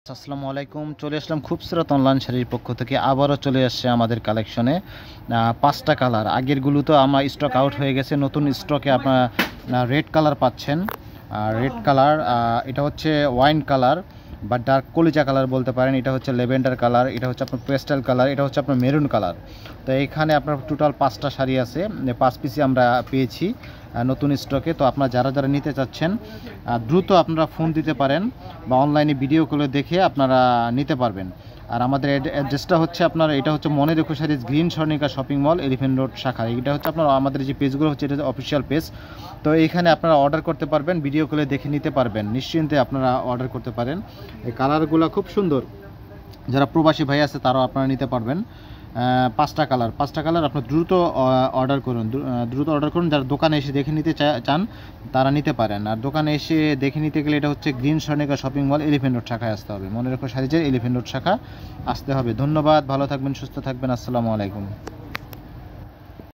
আসসালামু আলাইকুম। চলে আসলাম খুবসুরত অনলাইন শাড়ির পক্ষ থেকে। আবারও চলে আসছে আমাদের কালেকশনে ৫টা কালার। আগেরগুলো তো আমার স্টক আউট হয়ে গেছে। নতুন স্টকে আপনার রেড কালার পাচ্ছেন। রেড কালার, এটা হচ্ছে ওয়াইন কালার বা ডার্ক কলিজা কালার বলতে পারেন। এটা হচ্ছে লেভেন্ডার কালার, এটা হচ্ছে আপনার পেস্টেল কালার, এটা হচ্ছে আপনার মেরুন কালার। তো এখানে আপনার টোটাল 5টা শাড়ি আছে, 5 পিসই আমরা পেয়েছি নতুন স্টকে। তো আপনারা যারা নিতে চাচ্ছেন দ্রুত আপনারা ফোন দিতে পারেন বা অনলাইনে ভিডিও কলে দেখে আপনারা নিতে পারবেন। আর আমাদের অ্যাড্রেসটা হচ্ছে আপনার, এটা হচ্ছে মনে রেখো saris green Swarnika shopping mall, elephant road শাখা। এটা হচ্ছে আপনার আমাদের যে পেজগুলো হচ্ছে, এটা অফিসিয়াল পেজ। তো এইখানে আপনারা অর্ডার করতে পারবেন, ভিডিও কলে দেখে নিতে পারবেন, নিশ্চিন্তে আপনারা অর্ডার করতে পারেন। এই কালারগুলো খুব সুন্দর, যারা প্রবাসী ভাই আছে তারাও আপনারা নিতে পারবেন। 5টা কালার আপনার দ্রুত অর্ডার করুন, যারা দোকানে এসে দেখে নিতে চান তারা নিতে পারেন। আর দোকানে এসে দেখে নিতে গেলে এটা হচ্ছে green Swarnika shopping mall, elephant road শাখায় আসতে হবে। মনে রেখো শাড়িজের এলিফেন্ট রোড শাখা আসতে হবে। ধন্যবাদ, ভালো থাকবেন, সুস্থ থাকবেন। আসসালামু আলাইকুম।